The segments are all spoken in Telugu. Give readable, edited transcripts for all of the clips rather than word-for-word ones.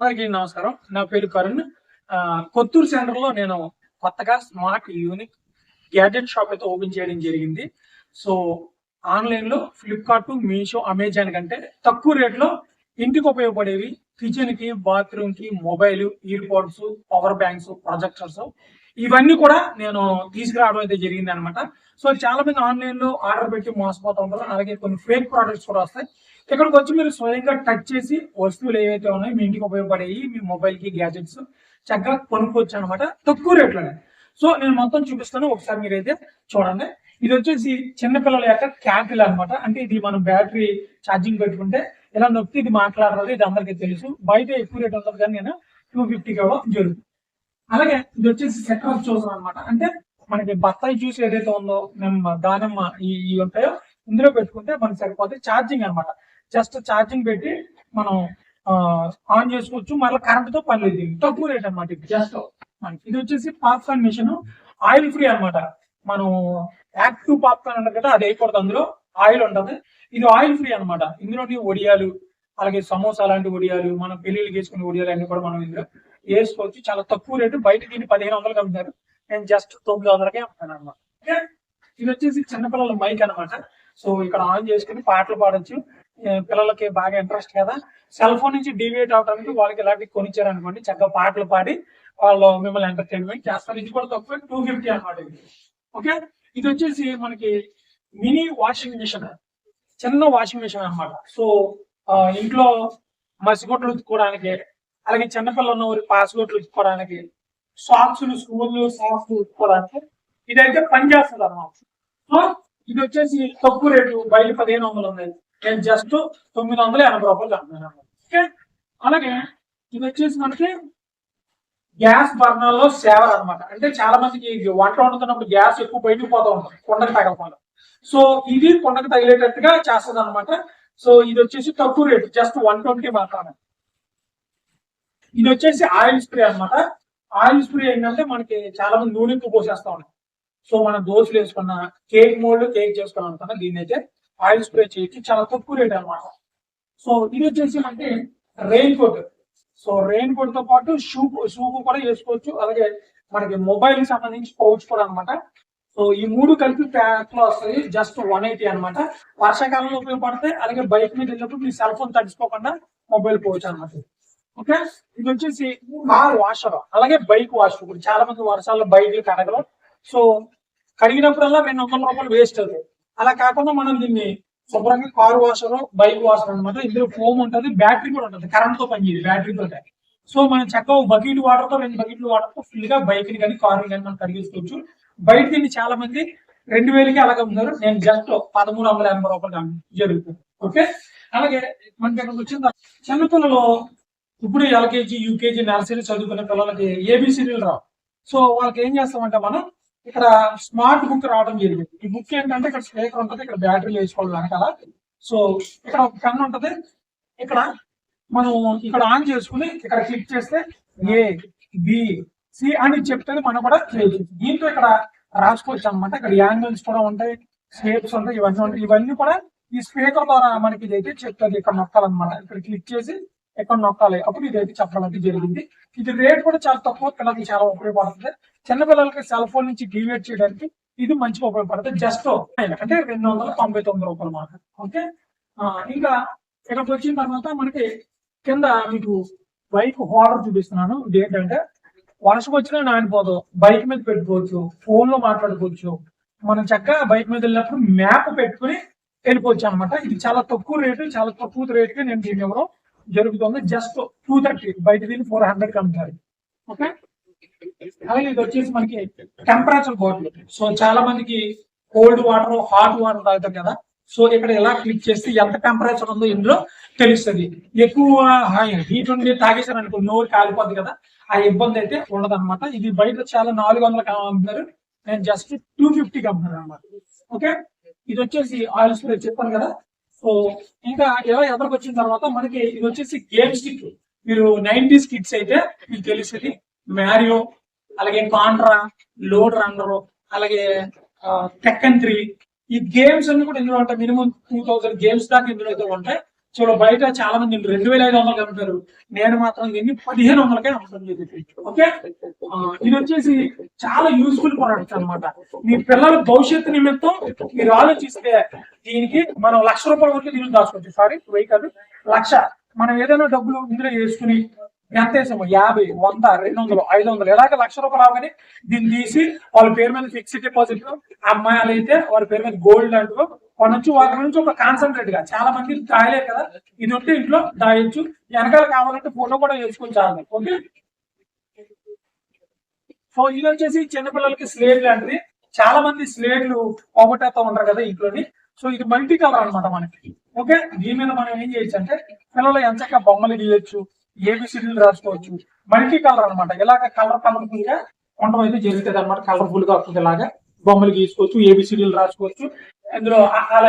అందరికీ నమస్కారం. నా పేరు కరుణ్. కొత్తూరు సెంటర్‌లో నేను కొత్తగా స్మార్ట్ యూనిక్ గ్యాడ్జెట్ షాప్ అయితే ఓపెన్ చేయడం జరిగింది. సో, ఆన్‌లైన్‌లో ఫ్లిప్‌కార్ట్, మీషో, అమెజాన్ కంటే తక్కువ రేట్‌లో ఇంటికి ఉపయోగపడేవి కిచెన్‌కి, బాత్రూమ్‌కి, mobile, ear pods, power banks, projectors ఇవన్నీ కూడా నేను తీసుకురావడం అయితే జరిగిందనమాట. సో, చాలా మంది ఆన్‌లైన్‌లో ఆర్డర్ పెట్టి మోసపోతూ ఉంటారు. అలాగే కొన్ని ఫేక్ ప్రొడక్ట్స్ కూడా వస్తాయి. ఇక్కడికొచ్చి మీరు స్వయంగా టచ్ చేసి వస్తువులు ఏవైతే ఉన్నాయో మీ ఇంటికి ఉపయోగపడేవి, మీ మొబైల్‌కి, గ్యాడ్జెట్స్ చక్కగా కొనుక్కోవచ్చు అనమాట తక్కువ రేట్లోనే. సో, నేను మొత్తం చూపిస్తాను. ఒకసారి మీరైతే చూడండి. ఇదొచ్చేసి చిన్న పిల్లల యొక్క క్యాటిల్ అనమాట. అంటే ఇది మనం బ్యాటరీ ఛార్జింగ్ పెట్టుకుంటే ఇలా నొక్కి ఇది మాట్లాడదు. ఇది అందరికీ తెలుసు. బయట ఎక్కువ రేట్ ఉంటది కానీ నేను 250కి ఇవ్వడం జరుగుతుంది. అలాగే ఇది వచ్చేసి సెటర్ చూసాను అనమాట. అంటే మనకి బత్తాయి జ్యూస్ ఏదైతే ఉందో దానిమ్మ ఈ ఉంటాయో ఇందులో పెట్టుకుంటే మనకి సరిపోతే ఛార్జింగ్ అనమాట. జస్ట్ ఛార్జింగ్ పెట్టి మనం ఆన్ చేసుకోవచ్చు. మళ్ళీ కరెంట్ తో పని లేదు. తక్కువ రేట్ అనమాట. ఇది జస్ట్ ఇది వచ్చేసి పాప్కార్న్ మిషన్ ఆయిల్ ఫ్రీ అనమాట. మనం యాక్టివ్ పాప్కార్న్ అంటారు కదా, అది అయిపోతుంది. అందులో ఆయిల్ ఉంటుంది. ఇది ఆయిల్ ఫ్రీ అనమాట. ఇందులోని వడియాలు, అలాగే సమోసా లాంటి వడియాలు, మనం పెళ్లిళ్ళకి వేసుకునే వడియాలు అన్ని కూడా మనం ఇందులో వేసుకోవచ్చు. చాలా తక్కువ రేటు. బయట దీన్ని 1500 అమ్ముతారు. నేను జస్ట్ 900కే అమ్ముతాను అనమాట. ఇది వచ్చేసి చిన్నపిల్లల మైక్ అనమాట. సో ఇక్కడ ఆన్ చేసుకుని పాటలు పాడొచ్చు. పిల్లలకి బాగా ఇంట్రెస్ట్ కదా. సెల్ ఫోన్ నుంచి డివియేట్ అవడానికి వాళ్ళకి ఇలాంటివి కొనిచ్చారు అనుకోండి, చక్కగా పాటలు పాడి వాళ్ళు మిమ్మల్ని ఎంటర్టైన్మెంట్ చేస్తారు. ఇది కూడా తక్కువ 250 అనమాట. ఇది ఓకే. ఇది వచ్చేసి మనకి మినీ వాషింగ్ మిషన్, చిన్న వాషింగ్ మిషన్ అనమాట. సో ఇంట్లో మసిగొట్లు ఉతుక్కోవడానికి, అలాగే చిన్నపిల్లలు ఉన్న ఊరికి పాస్గొట్లు ఉతుక్కోవడానికి, సాక్స్లు, స్కూళ్ళు సాక్స్ ఉతుక్కోవడానికి ఇదైతే పని చేస్తుంది అనమాట. సో ఇది వచ్చేసి తక్కువ రేటు. బయట 1500 ఉంది. నేను జస్ట్ 980 రూపాయలు అంటున్నాను. ఓకే. అలాగే ఇది వచ్చేసి మనకి గ్యాస్ బర్నర్లో సేవర్ అనమాట. అంటే చాలా మందికి వంట వండుతున్నప్పుడు గ్యాస్ ఎక్కువ బయటకు పోతూ ఉంటుంది కొండకు తగలకుండా. సో ఇది కొండకు తగిలేటట్టుగా చేస్తుంది అనమాట. సో ఇది వచ్చేసి తక్కువ రేటు, జస్ట్ 120 మాత్రమే. ఇది వచ్చేసి ఆయిల్ స్ప్రే అనమాట. ఆయిల్ స్ప్రే ఏంటంటే మనకి చాలా మంది నూనె ఎక్కువ పోసేస్తా ఉంటాం. సో మనం దోశలు వేసుకున్న, కేక్ మోల్డ్ కేక్ చేసుకున్నాం అనుకున్నా, దీన్ని అయితే ఆయిల్ స్ప్రే చేయొచ్చు. చాలా తక్కువ రేట్ అనమాట. సో ఇది వచ్చేసి మనకి rain coat. So rain coat తో పాటు షూ కూడా వేసుకోవచ్చు. అలాగే మనకి మొబైల్ కి సంబంధించి పౌచ్ కూడా అనమాట. సో ఈ మూడు కలిపి ప్యాక్ లో వస్తాయి. జస్ట్ 180 అనమాట. వర్షాకాలంలో ఉపయోగపడతాయి. అలాగే బైక్ మీద వెళ్ళినప్పుడు మీ సెల్ ఫోన్ తడిచిపోకుండా మొబైల్ పౌచ్ అనమాట. ఓకే. ఇది వచ్చేసి కార్ వాషర్, అలాగే బైక్ వాషర్. ఇప్పుడు చాలా మంది వర్షాల్లో బైక్లు కడగలు. సో కడిగినప్పుడల్లా 200 రూపాయలు వేస్ట్ అవుతాయి. అలా కాకుండా మనం దీన్ని శుభ్రంగా కారు వాషర్, బైక్ వాషర్ అనమాట. ఇందులో ఫోమ్ ఉంటుంది, బ్యాటరీ కూడా ఉంటుంది. కరెంట్ తో పనిచేయదు, బ్యాటరీతో. సో మనం చక్కగా బకెట్ వాటర్ తో 2 బకెట్లు వాటర్ తో ఫుల్ గా బైక్ ని కానీ కార్ ని కానీ మనం కడిగేసుకోవచ్చు. బయట దీన్ని చాలా మంది 2000కి అలాగే ఉన్నారు. నేను జస్ట్ 1380 రూపాయలు జరుగుతుంది. ఓకే. అలాగే మనకి అక్కడికి వచ్చిన చిన్నపిల్లలు ఇప్పుడు ఎల్కేజీ, యూకేజీ, నర్సరీ చదువుకునే పిల్లలకి ఏబిసిడీలు రావు. సో వాళ్ళకి ఏం చేస్తామంటే మనం ఇక్కడ స్మార్ట్ బుక్ రావడం జరిగింది. ఈ బుక్ ఏంటంటే ఇక్కడ స్పీకర్ ఉంటుంది, ఇక్కడ బ్యాటరీలు వేసుకోవాలి వెనకాల. సో ఇక్కడ ఒక పెన్ ఉంటుంది. ఇక్కడ మనం ఇక్కడ ఆన్ చేసుకుని ఇక్కడ క్లిక్ చేస్తే ఏ బి సి అని చెప్తే మనం కూడా చేయొచ్చు. దీంతో ఇక్కడ రాసుకోవచ్చు అనమాట. ఇక్కడ యాంగిల్స్ కూడా ఉంటాయి, షేప్స్ ఉంటాయి, ఇవన్నీ ఉంటాయి. ఇవన్నీ కూడా ఈ స్పీకర్ ద్వారా మనకి ఇదైతే చెప్తుంది. ఇక్కడ నొక్కాలన్నమాట. ఇక్కడ క్లిక్ చేసి ఎక్కడ నొక్కాలి, అప్పుడు ఇదైతే చెప్పడానికి జరిగింది. ఇది రేట్ కూడా చాలా తక్కువ. పిల్లలకి చాలా ఉపయోగపడుతుంది. చిన్నపిల్లలకి సెల్ ఫోన్ నుంచి డివేట్ చేయడానికి ఇది మంచిగా ఉపయోగపడుతుంది. జస్ట్ అంటే 299 రూపాయలు మాట. ఓకే. ఇంకా ఇక్కడికి వచ్చిన తర్వాత మనకి కింద మీకు బైక్ హోల్డర్ చూపిస్తున్నాను. ఇది ఏంటంటే వర్షం వచ్చినా నానిపోదు, బైక్ మీద పెట్టుకోవచ్చు, ఫోన్ లో మాట్లాడుకోవచ్చు. మనం చక్కగా బైక్ మీద వెళ్ళినప్పుడు మ్యాప్ పెట్టుకుని వెళ్ళిపోవచ్చు అనమాట. ఇది చాలా తక్కువ రేటు. చాలా తక్కువ రేటుకి నేను దీన్ని ఇవ్వడం జరుగుతుంది. జస్ట్ 230. బయట దీన్ని 400కి అమ్ముతారు. ఓకే. అలాగే ఇది వచ్చేసి మనకి టెంపరేచర్ బాటిల్. సో చాలా మందికి కోల్డ్ వాటర్, హాట్ వాటర్ తాగుతారు కదా. సో ఇక్కడ ఎలా క్లిక్ చేస్తే ఎంత టెంపరేచర్ ఉందో ఇందులో తెలుస్తుంది. ఎక్కువ హీట్ ఉండి తాగేసారు అనుకో నోరు కాలిపోద్ది కదా, ఆ ఇబ్బంది అయితే ఉండదు అనమాట. ఇది బయట చాలా 400కి అమ్ముతారు. నేను జస్ట్ 250కి అమ్ముతాను అనమాట. ఓకే. ఇది వచ్చేసి ఆయిల్ స్ప్రే చెప్పాను కదా. సో ఇంకా ఎలా ఎదరికి వచ్చిన తర్వాత మనకి ఇది వచ్చేసి గేమ్ స్టిక్. మీరు 90s కిడ్స్ అయితే మీకు తెలుస్తుంది మ్యారియో, అలాగే కాంట్రా, లోడ్ రన్నర్, అలాగే టెక్కన్ 3. ఈ గేమ్స్ అన్ని కూడా ఇందులో ఉంటాయి. మినిమం 2000 గేమ్స్ దాకా ఇందులో అయితే ఉంటాయి. సో బయట చాలా మంది 2,500 అమ్ముతారు, నేను మాత్రం దీన్ని 1,500కే అమ్ముతాను చెప్పి. ఓకే, ఇది వచ్చేసి చాలా యూస్ఫుల్ ప్రోడక్ట్ అనమాట. మీ పిల్లల భవిష్యత్తు నిమిత్తం మీరు ఆలోచిస్తే దీనికి మనం ₹1,00,000 వరకు దీన్ని దాచుకోవచ్చు. సారీ, 1000 కాదు, 1,00,000. మనం ఏదైనా డబ్బులు ఇందులో వేసుకుని ఎంత వేసాము, 50, 100, 200, 500 ఇలాగ ₹1,00,000 రాగానే దీన్ని తీసి వాళ్ళ పేరు మీద ఫిక్స్డ్ డిపాజిట్, అమ్మాయిలు అయితే వాళ్ళ పేరు మీద గోల్డ్ లాంటివి కొనొచ్చు. వాటి నుంచి ఒక కాన్సన్ట్రేట్ గా, చాలా మంది దాయలేరు కదా, ఇది ఉంటే ఇంట్లో దాయొచ్చు. వెనకాల కావాలంటే ఫోటో కూడా వేసుకొని చాలా. ఓకే, సో ఇది వచ్చేసి చిన్నపిల్లలకి స్లేట్ లాంటిది. చాలా మంది స్లేట్లు పోగొట్టేస్తూ ఉంటారు కదా ఇంట్లోని. సో ఇది మల్టీ కలర్ అనమాట మనకి. ఓకే, దీని మీద మనం ఏం చేయొచ్చు అంటే పిల్లలు ఎంచక్క బొమ్మలు గీయొచ్చు, ఏబిసిడీలు రాసుకోవచ్చు. మల్టీ కలర్ అనమాట. ఇలాగ కలర్ఫుల్ గా ఉండడం అయితే జరుగుతుంది అనమాట. కలర్ఫుల్ గా వస్తుంది, ఇలాగా బొమ్మలు గీసుకోవచ్చు, ఏబిసిడీలు రాసుకోవచ్చు, అందులో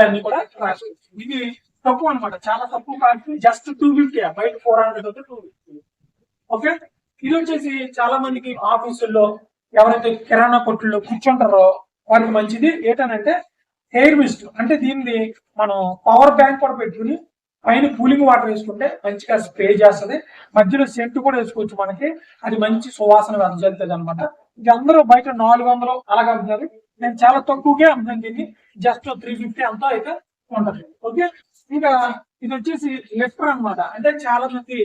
అన్ని కూడా రాసుకోవచ్చు. ఇది తక్కువ అనమాట, చాలా తక్కువ కాస్ట్, జస్ట్ 250, బయట 400 అయితే 250. ఓకే, ఇది వచ్చేసి చాలా మందికి ఆఫీసుల్లో ఎవరైతే కిరాణా కొట్టుల్లో కూర్చుంటారో వారికి మంచిది. ఏంటనంటే హెయిర్ మిస్ట్, అంటే దీన్ని మనం పవర్ బ్యాంక్ కూడా పెట్టుకుని పైన కూలింగ్ వాటర్ వేసుకుంటే మంచిగా స్ప్రే చేస్తుంది. మధ్యలో సెంట్ కూడా వేసుకోవచ్చు మనకి, అది మంచి సువాసన వెదజల్లుతుంది అనమాట. ఇది అందరూ బయట 400 అలాగే అమ్ముతారు, నేను చాలా తక్కువగా అమ్ముతాను దీన్ని, జస్ట్ 350 అంతా అయితే ఉంటుంది. ఓకే, ఇంకా ఇది వచ్చేసి లిఫ్టర్ అనమాట. అంటే చాలా మంది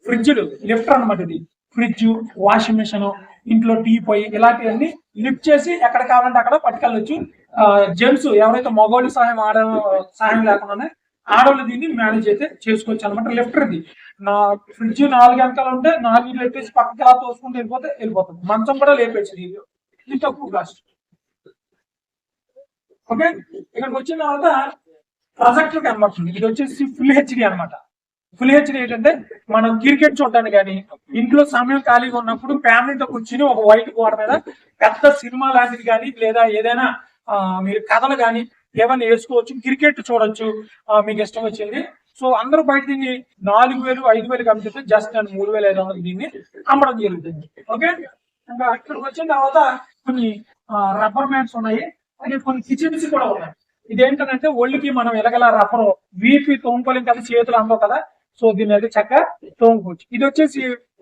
ఫ్రిడ్జ్లు లిఫ్టర్ అనమాట. ఇది ఫ్రిడ్జ్, వాషింగ్ మిషన్, ఇంట్లో టీ పొయ్యి ఇలాంటివన్నీ లిఫ్ట్ చేసి ఎక్కడ కావాలంటే అక్కడ పట్టుకెళ్ళొచ్చు. జెంట్స్ ఎవరైతే మగవాళ్ళు సహాయం లేకుండానే ఆడవాళ్ళు దీన్ని మేనేజ్ అయితే చేసుకోవచ్చు అనమాట. లిఫ్టర్ ఇది. నా ఫ్రిడ్జ్ 4 వెనకాల ఉంటే 4 లేపేసి పక్కకి ఎలా తోసుకుంటూ వెళ్ళిపోతుంది. మంచం కూడా లేపేసి ఇది తక్కువ కాస్ట్. ఓకే, ఇక్కడికి వచ్చిన తర్వాత ప్రొజెక్టర్ కనబడుతుంది. ఇది వచ్చేసి ఫుల్ హెచ్డి అనమాట. ఫుల్ హెచ్డి ఏంటంటే మనం క్రికెట్ చూడడానికి కానీ, ఇంట్లో సమయం ఖాళీగా ఉన్నప్పుడు ఫ్యామిలీతో కూర్చుని ఒక వైట్ బోర్డు మీద పెద్ద సినిమా లాంటిది కానీ, లేదా ఏదైనా మీరు కథలు కానీ ఏమైనా వేసుకోవచ్చు, క్రికెట్ చూడొచ్చు మీకు ఇష్టం వచ్చింది. సో అందరూ బయట దీన్ని 4,000, 5,000 అమ్మితే జస్ట్ నేను 3,500 దీన్ని అమ్మడం జరుగుతుంది. ఓకే, ఇంకా ఇక్కడికి వచ్చిన తర్వాత కొన్ని రబ్బర్ మ్యాట్స్ ఉన్నాయి, అలాగే కొన్ని కిచెన్స్ కూడా ఉన్నాయి. ఇదేంటంటే ఒళ్ళుకి మనం ఎలగల రబ్బరు వీపి తోముకోలేం కదా, చేతులు అందవు కదా, సో దీన్ని అయితే చక్కగా తోముకోవచ్చు. ఇది వచ్చేసి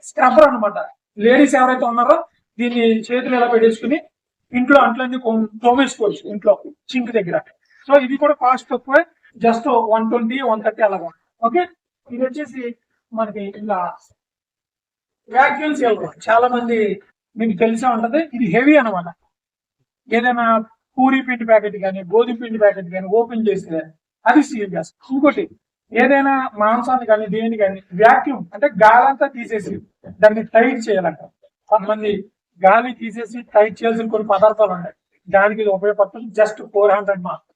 స్క్రబ్బర్ అనమాట. లేడీస్ ఎవరైతే ఉన్నారో దీన్ని చేతులు ఎలా పెట్టేసుకుని ఇంట్లో అంట్లన్నీ తోమేసుకోవచ్చు ఇంట్లో సింక్ దగ్గర. సో ఇది కూడా కాస్ట్ తక్కువే, జస్ట్ 120, 130 అలాగా. ఓకే, ఇది వచ్చేసి మనకి ఇలా వ్యాక్యూమ్ సీలర్. చాలా మంది మీకు తెలిసే ఉంటది, ఇది హెవీ అనమాట. ఏదైనా పూరి పిండి ప్యాకెట్ కానీ, గోధుమ పిండి ప్యాకెట్ కానీ ఓపెన్ చేస్తే అది సీల్ చేస్తాం. ఇంకోటి ఏదైనా మాంసాన్ని కానీ దేని కానీ వ్యాక్యూమ్ అంటే గాలంతా తీసేసి దాన్ని టైట్ చేయాలంట. కొంతమంది గాలి తీసేసి టైట్ చేయాల్సిన కొన్ని పదార్థాలు ఉన్నాయి, దానికి ఇది ఉపయోగపడుతుంది. Just 400 mark.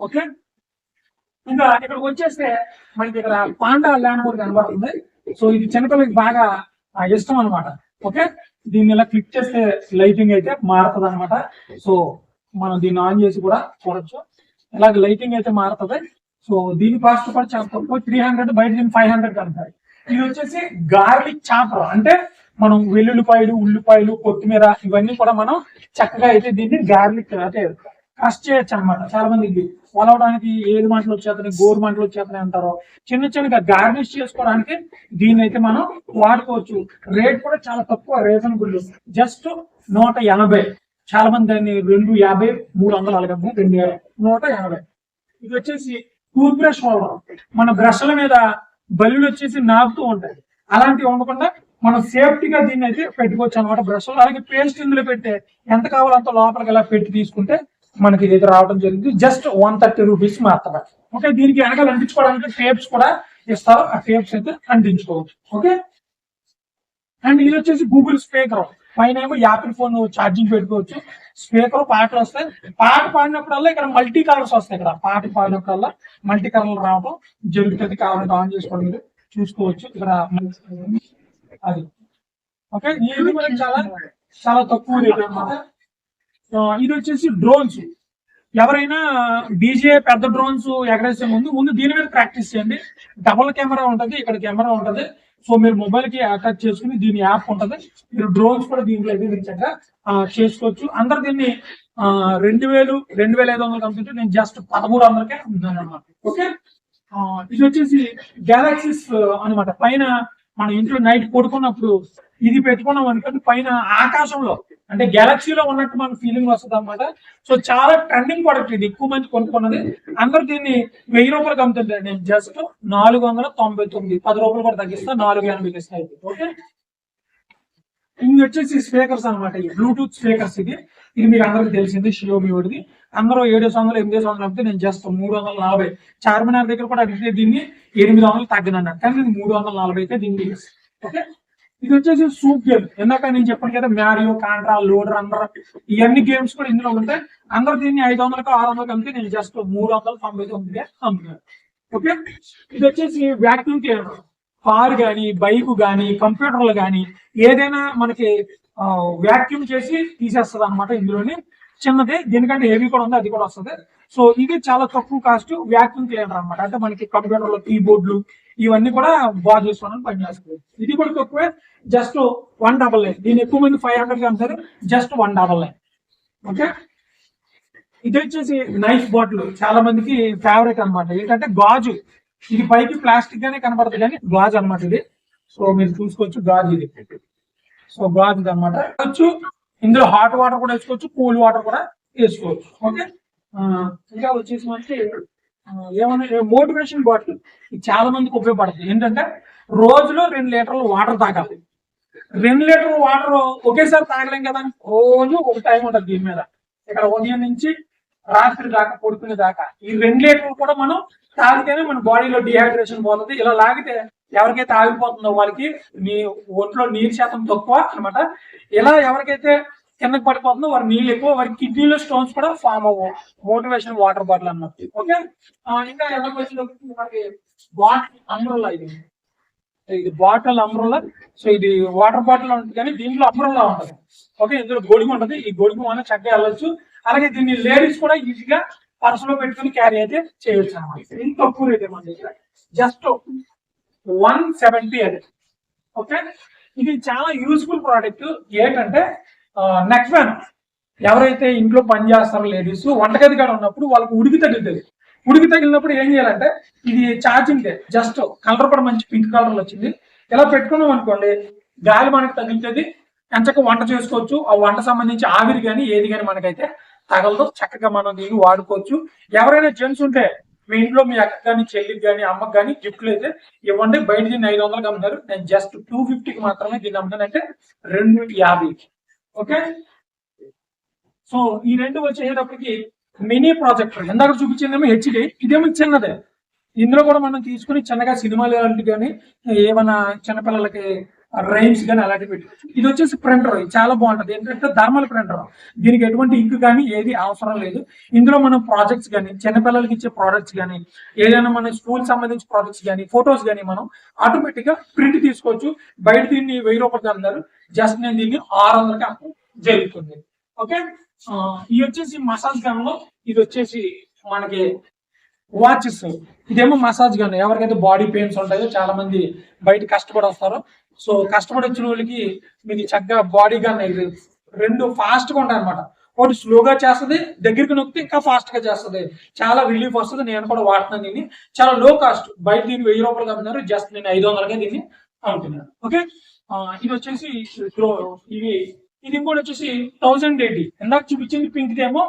ఓకే, ఇంకా ఇక్కడికి వచ్చేస్తే మనకి ఇక్కడ పాండా ల్యాండ్ కూడా కనబడుతుంది. సో ఇది చిన్నపిల్లలకి బాగా ఇష్టం అనమాట. ఓకే, దీన్ని ఇలా క్లిక్ చేస్తే లైటింగ్ అయితే మారుతుంది అనమాట. సో మనం దీన్ని ఆన్ చేసి కూడా చూడొచ్చు, ఇలాగ లైటింగ్ అయితే మారుతుంది. సో దీని కాస్ట్ కూడా చాలా తక్కువ, 300, బయట దీన్ని 500 కలుగుతాయి. ఇది వచ్చేసి గార్లిక్ చాపర్, అంటే మనం వెల్లుల్లిపాయలు, ఉల్లిపాయలు, కొత్తిమీర ఇవన్నీ కూడా మనం చక్కగా అయితే దీన్ని గార్లిక్ అంటే కష్ట చేయొచ్చు అనమాట. చాలా మందికి పొలవడానికి ఏడు మంటలు వచ్చేతని, గోరు మంటలు వచ్చేతని అంటారు. చిన్నగా గార్నిష్ చేసుకోవడానికి దీన్ని అయితే మనం వాడుకోవచ్చు. రేట్ కూడా చాలా తక్కువ, రీజనబుల్, జస్ట్ 180. చాలా మంది దాన్ని 250, 300 అలాగే 180. ఇది వచ్చేసి టూత్ బ్రష్ హోల్డర్. మన బ్రష్ల మీద బల్లులు వచ్చేసి నాకుతూ ఉంటాయి, అలాంటివి ఉండకుండా మనం సేఫ్టీగా దీన్ని అయితే పెట్టుకోవచ్చు అనమాట బ్రష్. అలాగే పేస్ట్ ఇందులో పెట్టే ఎంత కావాలో అంత లోపలికి ఇలా పెట్టి తీసుకుంటే మనకి ఇది రావడం జరిగింది. జస్ట్ 130 రూపీస్ మాత్రమే. ఓకే, దీనికి వెనకాల అంటించుకోవడానికి టేప్స్ కూడా ఇస్తారు, ఆ టేప్స్ అయితే అంటించుకోవచ్చు. ఓకే, అండ్ ఇది వచ్చేసి గూగుల్ స్పీకర్. పైన ఏమో యాపిల్ ఫోన్ ఛార్జింగ్ పెట్టుకోవచ్చు. స్పీకర్ పాటలు వస్తాయి, పాట పాడినప్పుడల్లా ఇక్కడ మల్టీ కలర్స్ వస్తాయి. ఇక్కడ పాట పాడినప్పుడల్లా మల్టీ కలర్లు రావడం జరుగుతుంది. కావాలంటే ఆన్ చేసుకోవడం మీరు చూసుకోవచ్చు ఇక్కడ అది. ఓకే, ఇది కూడా చాలా చాలా తక్కువ రేట్ అనమాట. ఇది వచ్చేసి డ్రోన్స్. ఎవరైనా డీజే పెద్ద డ్రోన్స్ ఎగరేసే ముందు దీని మీద ప్రాక్టీస్ చేయండి. డబుల్ కెమెరా ఉంటది, ఇక్కడ కెమెరా ఉంటది. సో మీరు మొబైల్ కి అటాచ్ చేసుకుని దీని యాప్ ఉంటది, మీరు డ్రోన్స్ కూడా దీంట్లో అయితే నిజంగా చేసుకోవచ్చు. అందరు దీన్ని 2,000, 2,500 కంప్లీట్, నేను జస్ట్ 1,300కే అమ్ముతాను అనమాట. ఓకే, ఇది వచ్చేసి గ్యాలక్సీస్ అనమాట. పైన మనం ఇంట్లో నైట్ పడుకున్నప్పుడు ఇది పెట్టుకున్నాం అనుకోండి, పైన ఆకాశంలో అంటే గెలాక్సీలో ఉన్నట్టు మన ఫీలింగ్ వస్తుంది అనమాట. సో చాలా ట్రెండింగ్ ప్రోడక్ట్ ఇది, ఎక్కువ మంది కొనుక్కున్నది. అందరు దీన్ని 1000 రూపాయలకి అమ్ముతుంటారు. నేను జస్ట్ 499, 10 రూపాయలు కూడా తగ్గిస్తా, 480 ఇస్తాయి. ఓకే, ఇది వచ్చేసి స్పీకర్స్ అనమాట, బ్లూటూత్ స్పీకర్స్. ఇది మీకు అందరికి తెలిసింది, షియోమి వాడిది. అందరూ 700, 800 అమ్మితే నేను జస్ట్ 340. చార్మినార్ దగ్గర కూడా అడిగితే దీన్ని 800 తగ్గనన్నాడు, కానీ నేను 340 అయితే దీన్ని. ఓకే, ఇది వచ్చేసి సూప్ గేమ్. ఇందాక నేను చెప్పాను కదా, మ్యారియో, కాంట్రా, లోడర్, అందరూ ఇవన్నీ గేమ్స్ కూడా ఇందులో ఉంటాయి. అందరూ దీన్ని 500కి 600కి అమ్మితే నేను జస్ట్ 399 అమ్ముతాను. ఓకే, ఇది వచ్చేసి వ్యాక్యూమ్ క్లీనర్. కార్ కానీ, బైక్ కానీ, కంప్యూటర్లు కానీ ఏదైనా మనకి వ్యాక్యూమ్ చేసి తీసేస్తుంది అనమాట. ఇందులోని చిన్నది, దీనికంటే హెవీ కూడా ఉంది, అది కూడా వస్తుంది. సో ఇది చాలా తక్కువ కాస్ట్ వ్యాక్యూమ్ క్లీనర్ అనమాట. అంటే మనకి కంప్యూటర్ లో కీబోర్డులు ఇవన్నీ కూడా బాగా చేసుకోవడానికి పనిచేస్తుంది. ఇది కూడా తక్కువే, జస్ట్ 199. దీన్ని ఎక్కువ మంది 500 అమ్ముతారు, జస్ట్ 199. ఓకే, ఇది వచ్చేసి నైఫ్ బాటిల్, చాలా మందికి ఫేవరెట్ అనమాట. ఏంటంటే గాజు, ఇది పైకి ప్లాస్టిక్ గానే కనబడుతుంది కానీ గాజు అనమాట ఇది. సో మీరు చూసుకోవచ్చు, గాజు ఇది. సో గాజు అనమాట. ఇందులో హాట్ వాటర్ కూడా వేసుకోవచ్చు, కూల్ వాటర్ కూడా వేసుకోవచ్చు. ఓకే, ఇంకా వచ్చేసి మనకి ఏమన్నా మోటివేషన్ బాటిల్, ఇది చాలా మందికి ఉపయోగపడుతుంది. ఏంటంటే రోజులో 2 లీటర్లు వాటర్ తాగాలి. 2 లీటర్లు వాటర్ ఒకేసారి తాగలేం కదా, రోజు ఒక టైం ఉంటుంది దీని మీద. ఇక్కడ ఉదయం నుంచి రాత్రి దాకా, పడుకునే దాకా ఈ 2 లీటర్లు కూడా మనం తాగితేనే మన బాడీలో డిహైడ్రేషన్ పోతుంది. ఇలా లాగితే ఎవరికైతే ఆగిపోతుందో వాళ్ళకి ఒంట్లో నీరు శాతం తక్కువ అనమాట. ఇలా ఎవరికైతే కిందకి పడిపోతుందో వారి నీళ్ళు ఎక్కువ, వారి కిడ్నీలో స్టోన్స్ కూడా ఫామ్ అవ్వవు. మోటివేషన్ వాటర్ బాటిల్ అన్నమాట. ఓకే, ఇంకా ఎవరికి మనకి బాటిల్ అంబ్రెల్లా, ఇది బాటిల్ అంబ్రెల్లా. సో ఇది వాటర్ బాటిల్ ఉంటుంది కానీ దీంట్లో అంబ్రెల్లా ఉంటుంది. ఓకే, ఇందులో గొడుగు ఉంటుంది, ఈ గొడుగు మనం చక్కగా వెళ్ళొచ్చు. అలాగే దీన్ని లేడీస్ కూడా ఈజీగా పర్సులో పెట్టుకుని క్యారీ అయితే చేయొచ్చు అనమాట. ఇది తక్కువ రేట్ మన దగ్గర, జస్ట్ 170 అది. ఓకే, ఇది చాలా యూస్ఫుల్ ప్రోడక్ట్. ఏంటంటే నెక్ ఫ్యాన్, ఎవరైతే ఇంట్లో పని చేస్తారో లేడీస్, వంటగది కాడ ఉన్నప్పుడు వాళ్ళకి ఉడికి తగులుతుంది. ఉడికి తగిలినప్పుడు ఏం చేయాలంటే, ఇది ఛార్జింగ్, జస్ట్ కలర్ కూడా మంచి పింక్ కలర్ లో వచ్చింది. ఇలా పెట్టుకున్నాం అనుకోండి, గాలి మనకి తగులుతుంది, ఎంచక్క వంట చేసుకోవచ్చు. ఆ వంట సంబంధించి ఆవిరి కానీ ఏది కానీ మనకైతే తగలదు. చక్కగా మనం దీన్ని వాడుకోవచ్చు. ఎవరైనా జెంట్స్ ఉంటే మీ ఇంట్లో మీ అక్క కానీ, చెల్లికి కానీ, అమ్మకి కానీ గిఫ్ట్లు అయితే ఇవ్వండి. బయట దీన్ని 500కి అమ్ముతారు, నేను జస్ట్ 250కి మాత్రమే దీన్ని అమ్ముతాను, అంటే 250. ఓకే, సో ఈ రెండు వచ్చేటప్పటికి మినీ ప్రాజెక్టర్. ఇందాక చూపించిందేమో హెచ్డి, ఇదేమో చిన్నదే. ఇందులో కూడా మనం తీసుకుని చిన్నగా సినిమాలు లాంటివి కానీ, ఏమైనా చిన్నపిల్లలకి రైమ్స్ కానీ అలాంటివి పెట్టుకోవచ్చు. ఇది వచ్చేసి ప్రింటర్, చాలా బాగుంటది. ఏంటంటే థర్మల్ ప్రింటర్, దీనికి ఎటువంటి ఇంక్ కానీ ఏది అవసరం లేదు. ఇందులో మనం ప్రాజెక్ట్స్ కానీ, చిన్నపిల్లలకి ఇచ్చే ప్రోడక్ట్స్ కానీ, ఏదైనా మన స్కూల్ సంబంధించిన ప్రాజెక్ట్స్ కానీ, ఫొటోస్ కానీ మనం ఆటోమేటిక్ గా ప్రింట్ తీసుకోవచ్చు. బయట దీన్ని 1000 రూపాయలు అన్నారు, జస్ట్ నేను దీన్ని 600కి అమ్మడం జరుగుతుంది. ఓకే, ఇది వచ్చేసి మసాజ్ గన్ లో, ఇది వచ్చేసి మనకి వాచెస్. ఇదేమో మసాజ్ గన్, ఎవరికైతే బాడీ పెయిన్స్ ఉంటాయో, చాలా మంది బయట కష్టపడి వస్తారో, సో కష్టపడి వచ్చిన వాళ్ళకి మీకు చక్కగా బాడీ గన్, ఇది 2 ఫాస్ట్ గా ఉంటాయి అనమాట. ఒకటి స్లోగా చేస్తుంది, దగ్గరికి నొక్కితే ఇంకా ఫాస్ట్ గా చేస్తుంది, చాలా రిలీఫ్ వస్తుంది. నేను కూడా వాడుతున్నాను దీన్ని, చాలా లో కాస్ట్. బయట దీన్ని 1000 రూపాయలు అమ్ముతున్నారు, జస్ట్ నేను 500కే దీన్ని అమ్ముతున్నాను. ఓకే, ఇది వచ్చేసి ఇది ఇంకోటి వచ్చేసి 1080. ఇందాక చూపించింది పింక్ దేమో,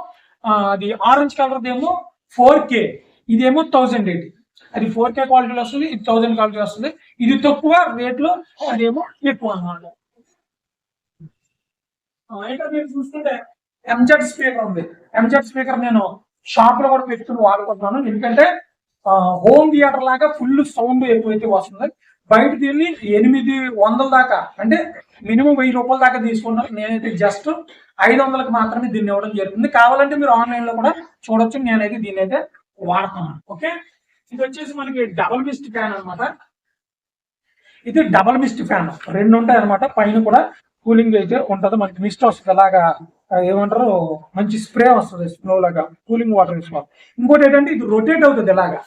అది ఆరెంజ్ కలర్ దేమో 4K, ఇదేమో 1080. అది 4K క్వాలిటీలో వస్తుంది, ఇది 1000 క్వాలిటీ వస్తుంది. ఇది తక్కువ రేట్ లో, అదేమో ఎక్కువ అన్నమాట. ఇంకా మీరు చూస్తుంటే ఎంజెడ్ స్పీకర్ ఉంది. ఎంజెడ్ స్పీకర్ నేను షాప్ లో కూడా పెట్టుకుని వాడుకుంటున్నాను. ఎందుకంటే హోమ్ థియేటర్ లాగా ఫుల్ సౌండ్ ఎక్కువైతే వస్తుంది. బయట దీన్ని 800 దాకా, అంటే మినిమం 1000 రూపాయల దాకా తీసుకుంటాను. నేనైతే జస్ట్ 500కి మాత్రమే దీన్ని ఇవ్వడం జరుగుతుంది. కావాలంటే మీరు ఆన్లైన్ లో కూడా చూడొచ్చు. నేనైతే దీన్ని అయితే వాడుతున్నాను. ఓకే, ఇది వచ్చేసి మనకి డబుల్ మిస్ట్ ఫ్యాన్ అనమాట. ఇది డబుల్ మిస్ట్ ఫ్యాన్, 2 ఉంటాయి అనమాట. పైన కూడా కూలింగ్ అయితే ఉంటది, మనకి మిస్ట్ వస్తుంది, అలాగా ఏమంటారు, మంచి స్ప్రే వస్తుంది, స్ప్రో లాగా కూలింగ్ వాటర్ వేసుకోవాలి. ఇంకోటి ఏంటంటే ఇది రొటేట్ అవుతుంది ఇలాగా.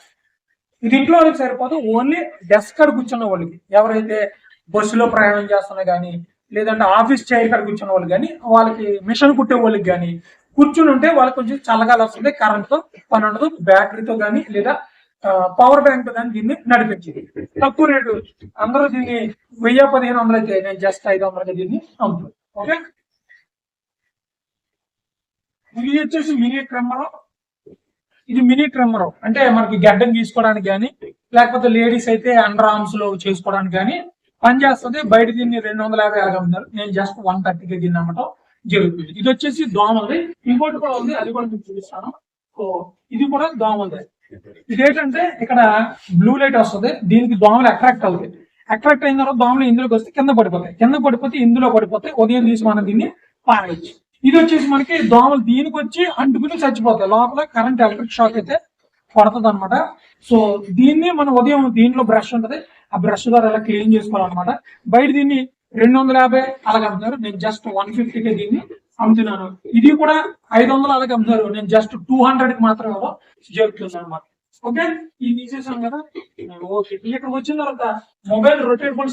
ఇది ఇంట్లో వాళ్ళకి సరిపోదు, ఓన్లీ డెస్క్ కాడ కూర్చున్న వాళ్ళకి, ఎవరైతే బస్సులో ప్రయాణం చేస్తున్నా కానీ, లేదంటే ఆఫీస్ చైర్ కాడ కూర్చున్న వాళ్ళు కానీ, వాళ్ళకి మిషన్ కుట్టే వాళ్ళకి కానీ కూర్చుని ఉంటే వాళ్ళకి కొంచెం చల్లగాలి వస్తుంది. కరెంట్తో పని ఉండదు, బ్యాటరీతో కానీ లేదా పవర్ బ్యాంక్ కానీ దీన్ని నడిపించింది. తక్కువ రేటు, అందరూ దీన్ని 1000-1500 అయితే నేను జస్ట్ 500 దీన్ని అమ్ముతాను. ఓకే, ఇది వచ్చేసి మినీ ట్రిమ్మర్. ఇది మినీ ట్రిమ్మర్ అంటే మనకి గడ్డం తీసుకోవడానికి కానీ, లేకపోతే లేడీస్ అయితే అండర్ ఆర్మ్స్ లో చేసుకోవడానికి కానీ పనిచేస్తుంది. బయట దీన్ని 250 అలాగే అమ్ముతారు. నేను జస్ట్ 130కి దీన్ని అమ్మటం జరుగుతుంది. ఇది వచ్చేసి దోమలది. ఇంకోటి కూడా ఉంది, అది కూడా మీకు చూపిస్తాను. సో ఇది కూడా దోమలది. ఇదేంటంటే ఇక్కడ బ్లూ లైట్ వస్తుంది, దీనికి దోమలు అట్రాక్ట్ అవుతాయి. అట్రాక్ట్ అయిన తర్వాత దోమలు ఇందులోకి వస్తే కింద పడిపోతే ఇందులో పడిపోతే ఉదయం తీసి మనం దీన్ని పారేయచ్చు. ఇది వచ్చేసి మనకి దోమలు దీనికి వచ్చి అంటుకుని చచ్చిపోతాయి. లోపల కరెంట్ ఎలక్ట్రిక్ షాక్ అయితే పడుతుంది అనమాట. సో దీన్ని మనం ఉదయం దీంట్లో బ్రష్ ఉంటుంది, ఆ బ్రష్ ద్వారా ఇలా క్లీన్ చేసుకోవాలన్నమాట. బయట దీన్ని 250 అలాగే అమ్ముతారు. నేను జస్ట్ 150కి దీన్ని అమ్ముతున్నాను. ఇది కూడా 500 అలాగే అమ్ముతారు. నేను జస్ట్ 200కి మాత్రమే జరుగుతుంది అనమాట. ఓకే, ఇది తీసేసాం కదా. ఓకే, ఇక్కడ వచ్చిన తర్వాత మొబైల్ రొటేటబుల్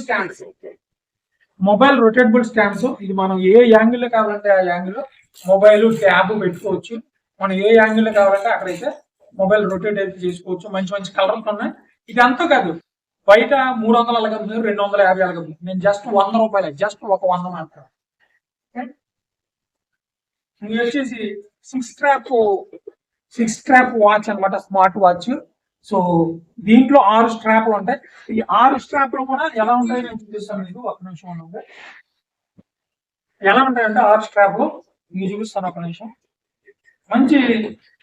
స్టాండ్స్. ఇది మనం ఏ యాంగిల్ లో కావాలంటే ఆ యాంగిల్ మొబైల్ ట్యాబ్ పెట్టుకోవచ్చు. మనం ఏ యాంగిల్ లో కావాలంటే అక్కడైతే మొబైల్ రొటేట్ అయితే చేసుకోవచ్చు. మంచి మంచి కలర్స్ ఉన్నాయి. ఇది అంతా కాదు, బయట 300 అలాగే అమ్ముతారు, 250 అలాగే అమ్ముతారు. నేను జస్ట్ 100 రూపాయలు, జస్ట్ ఒక 100 మాత్రం. ఇది వచ్చేసి 6 స్ట్రాప్ వాచ్ అనమాట, స్మార్ట్ వాచ్. సో దీంట్లో 6 స్ట్రాప్లు ఉంటాయి. ఈ 6 స్ట్రాప్లు కూడా ఎలా ఉంటాయి నేను చూపిస్తాను మీకు. ఒక నిమిషం ఉండండి. ఎలా ఉంటాయంటే 6 స్ట్రాప్లు మీకు చూపిస్తాను, ఒక నిమిషం. మంచి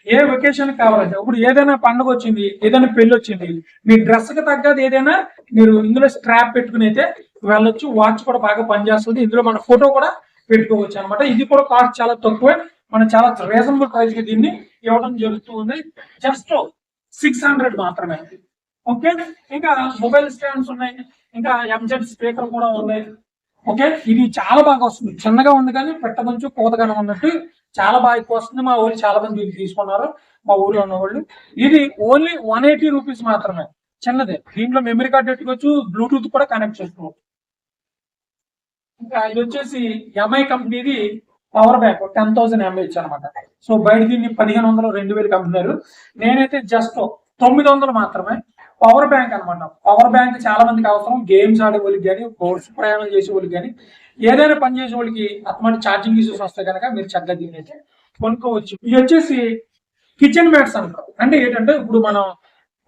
ఏ వెకేషన్ కావాలంటే, ఇప్పుడు ఏదైనా పండుగ వచ్చింది, ఏదైనా పెళ్లి వచ్చింది, మీ డ్రెస్ కి తగ్గది ఏదైనా మీరు ఇందులో స్ట్రాప్ పెట్టుకుని అయితే వెళ్ళొచ్చు. వాచ్ కూడా బాగా పనిచేస్తుంది. ఇందులో మన ఫోటో కూడా పెట్టుకోవచ్చు అనమాట. ఇది కూడా కాస్ట్ చాలా తక్కువే, మనం చాలా రీజనబుల్ ప్రైస్ కి దీన్ని ఇవ్వడం జరుగుతుంది. జస్ట్ 600 మాత్రమే. ఓకే, ఇంకా మొబైల్ స్టాండ్స్ ఉన్నాయి, ఇంకా ఎంజెడ్ స్పీకర్ కూడా ఉన్నాయి. ఓకే, ఇది చాలా బాగా వస్తుంది. చిన్నగా ఉంది కానీ పెట్ట కోతగానే ఉన్నట్టు చాలా బాగా ఎక్కువ వస్తుంది. మా ఊళ్ళు చాలా మంది దీన్ని తీసుకున్నారు, మా ఊళ్ళో ఉన్న వాళ్ళు. ఇది ఓన్లీ 180 రూపీస్ మాత్రమే, చిన్నదే. దీంట్లో మెమరీ కార్డ్ పెట్టుకోవచ్చు, బ్లూటూత్ కూడా కనెక్ట్ చేసుకోవచ్చు. ఇంకా ఇది వచ్చేసి ఎంఐ కంపెనీది పవర్ బ్యాంక్ 10,000 mAh అనమాట. సో బయట దీన్ని 1500, 2000 అమ్ముతున్నారు. నేనైతే జస్ట్ 900 మాత్రమే. పవర్ బ్యాంక్ అనమాట. పవర్ బ్యాంక్ చాలా మందికి అవసరం, గేమ్స్ ఆడే వాళ్ళకి కానీ, బోర్డ్స్ ప్రయాణం చేసే వాళ్ళకి కానీ, ఏదైనా పని చేసే వాళ్ళకి అటువంటి ఛార్జింగ్ ఇష్యూస్ వస్తాయి కనుక మీరు చక్కగా దీన్ని అయితే కొనుక్కోవచ్చు. ఇది వచ్చేసి కిచెన్ మ్యాట్స్ అంటారు. అంటే ఏంటంటే ఇప్పుడు మనం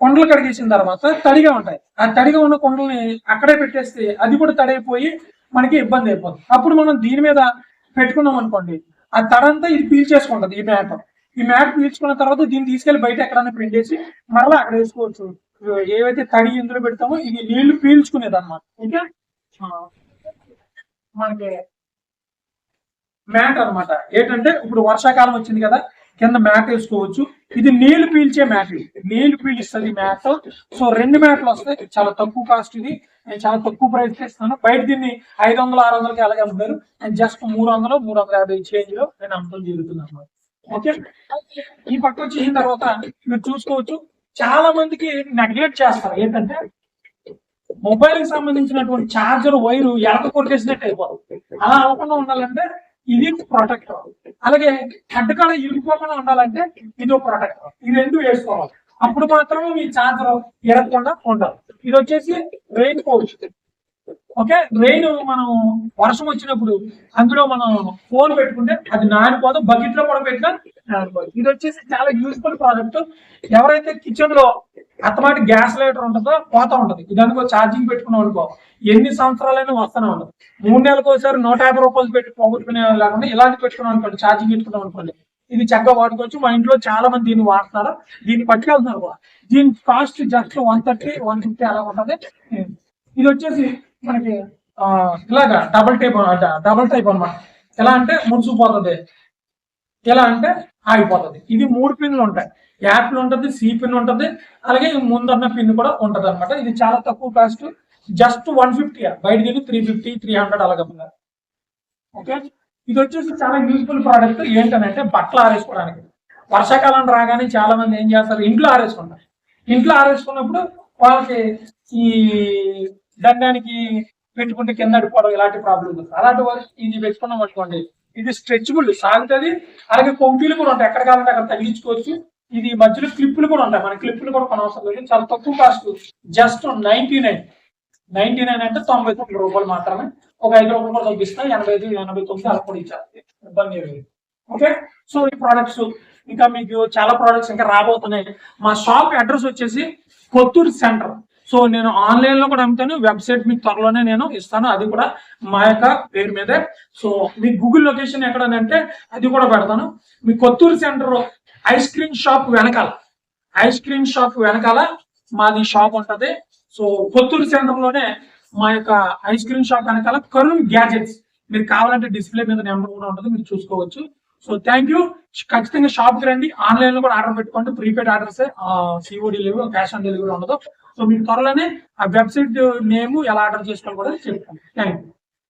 కొండలు కడిగేసిన తర్వాత తడిగా ఉంటాయి, ఆ తడిగా ఉన్న కొండల్ని అక్కడే పెట్టేస్తే అది కూడా తడైపోయి మనకి ఇబ్బంది అయిపోతుంది. అప్పుడు మనం దీని మీద పెట్టుకున్నాం అనుకోండి, ఆ తడంతా ఇది పీల్చేసుకుంటది. ఈ మ్యాట్ పీల్చుకున్న తర్వాత దీన్ని తీసుకెళ్లి బయట ఎక్కడైనా ప్రింట్ చేసి మరలా అక్కడ వేసుకోవచ్చు. ఏవైతే తడి ఇందులో పెడతామో ఇది నీళ్లు పీల్చుకునేది అనమాట. ఇంకా మనకి మ్యాట్ అనమాట. ఏంటంటే ఇప్పుడు వర్షాకాలం వచ్చింది కదా, కింద మ్యాట్ వేసుకోవచ్చు. ఇది నీళ్లు పీల్చే మ్యాట్, నీళ్లు పీలుస్తుంది మ్యాట్. సో 2 మ్యాట్లు వస్తాయి, చాలా తక్కువ కాస్ట్. ఇది నేను చాలా తక్కువ ప్రైస్ ఇస్తాను. బయట దీన్ని 500, 600కి అలాగే అమ్ముతారు. నేను జస్ట్ 300, 350 చేంజ్ లో నేను అమ్మటం జరుగుతుంది అనమాట. ఓకే, ఈ పక్క వచ్చేసిన తర్వాత మీరు చూసుకోవచ్చు, చాలా మందికి నెగ్లెక్ట్ చేస్తారు. ఏంటంటే మొబైల్ కి సంబంధించినటువంటి ఛార్జర్ వైరు ఎలక కొట్టేసినట్టు అయిపోతుంది. అలా అవ్వకుండా ఉండాలంటే ఇది ప్రొటెక్టర్, అలాగే హెడ్ కాడ ఇరిగిపోకుండా ఉండాలంటే ఇది ప్రొటెక్టర్. ఈ 2 వేసుకోవాలి, అప్పుడు మాత్రమే మీ ఛార్జర్ ఎరగకుండా ఉండాలి. ఇది వచ్చేసి రెయిన్ కోట్. ఓకే, రెయిన్ మనం వర్షం వచ్చినప్పుడు అందులో మనం ఫోన్ పెట్టుకుంటే అది నానిపోదు, బకెట్ లో కూడా పెట్టినా నానిపోదు. ఇది వచ్చేసి చాలా యూస్ఫుల్ ప్రోడక్ట్. ఎవరైతే కిచెన్ లో అత్తమాటి గ్యాస్ లైటర్ ఉంటుందో పోతా ఉంటది, ఇదనుకో ఛార్జింగ్ పెట్టుకున్నాం అనుకో ఎన్ని సంవత్సరాలైనా వస్తూనే ఉండదు. 3 నెలలకు ఒకసారి 150 రూపాయలు పెట్టి పోగొట్టుకునే లేకుండా ఇలాంటి పెట్టుకున్నాం అనుకోండి, ఛార్జింగ్ పెట్టుకున్నాం అనుకోండి, ఇది చక్కగా వాడుకోవచ్చు. మా ఇంట్లో చాలా మంది దీన్ని వాడుతున్నారు, దీన్ని పట్టుకెళ్తున్నారు కూడా. దీని కాస్ట్ జస్ట్ 130, 150 అలా ఉంటది. ఇది వచ్చేసి మనకి ఇలాగా డబల్ టైప్ అనమాట. ఎలా అంటే ముడుచుకుపోతుంది, ఎలా అంటే ఆగిపోతుంది. ఇది 3 పిన్లు ఉంటాయి, యాపిల్ ఉంటుంది, సి పిన్ ఉంటుంది, అలాగే ముందున్న పిన్ కూడా ఉంటది అనమాట. ఇది చాలా తక్కువ కాస్ట్, జస్ట్ 150. బయట దీన్ని 350, 300 అలాగే ఉన్నారు. ఓకే, ఇది వచ్చేసి చాలా యూస్ఫుల్ ప్రోడక్ట్. ఏంటంటే బట్టలు ఆరేసుకోవడానికి. వర్షాకాలం రాగానే చాలా మంది ఏం చేస్తారు, ఇంట్లో ఆరేసుకుంటారు. ఇంట్లో ఆరేసుకున్నప్పుడు వాళ్ళకి ఈ దండానికి పెట్టుకుంటే కింద అడిపోవడం ఇలాంటి ప్రాబ్లమ్ ఉంది. అలాంటి వాళ్ళు ఇది పెట్టుకున్నాం అనుకోండి, ఇది స్ట్రెచబుల్, సాగుతుంది. అలాగే కొంకీలు కూడా ఉంటాయి, ఎక్కడ కావాలంటే అక్కడ తగిలించుకోవచ్చు. ఇది మధ్యలో క్లిప్పులు కూడా ఉంటాయి, మన క్లిప్పులు కూడా కొనవసరం లేదు, చాలా తక్కువ కాస్ట్, జస్ట్ 99 అంటే 99 రూపాయలు మాత్రమే. ఒక 5 రూపాయలు కూడా తగ్గిస్తా, 85, 89 అలా కూడా ఇచ్చేస్తాయి, ఇబ్బంది ఏమి లేదు. ఓకే, సో ఈ ప్రోడక్ట్స్ ఇంకా మీకు చాలా ప్రోడక్ట్స్ ఇంకా రాబోతున్నాయి. మా షాప్ అడ్రస్ వచ్చేసి కొత్తూరు సెంటర్. సో నేను ఆన్లైన్ లో కూడా అమ్ముతాను, వెబ్సైట్ మీకు త్వరలోనే నేను ఇస్తాను, అది కూడా మా యొక్క పేరు మీదే. సో మీ గూగుల్ లొకేషన్ ఎక్కడనంటే అది కూడా పెడతాను. మీ Kothur centre ice cream shop వెనకాల మాది షాప్ ఉంటది. సో కొత్తూరు సెంటర్ లోనే మా యొక్క ఐస్ క్రీమ్ షాప్ వెనకాల కరుణ్ గ్యాజెట్స్, మీరు కావాలంటే డిస్ప్లే మీద నెంబర్ కూడా ఉంటుంది, మీరు చూసుకోవచ్చు. సో థ్యాంక్ యూ, ఖచ్చితంగా షాప్ కి రండి, ఆన్లైన్ లో కూడా ఆర్డర్ పెట్టుకోండి, ప్రీపెయిడ్ ఆర్డర్స్, సిఓడి లేవు, క్యాష్ ఆన్ డెలివరీ ఉండదు. సో మీకు త్వరలోనే ఆ వెబ్సైట్ నేమ్ ఎలా ఆర్డర్ చేసుకోవాలి కూడా చెప్తాను. Thank you.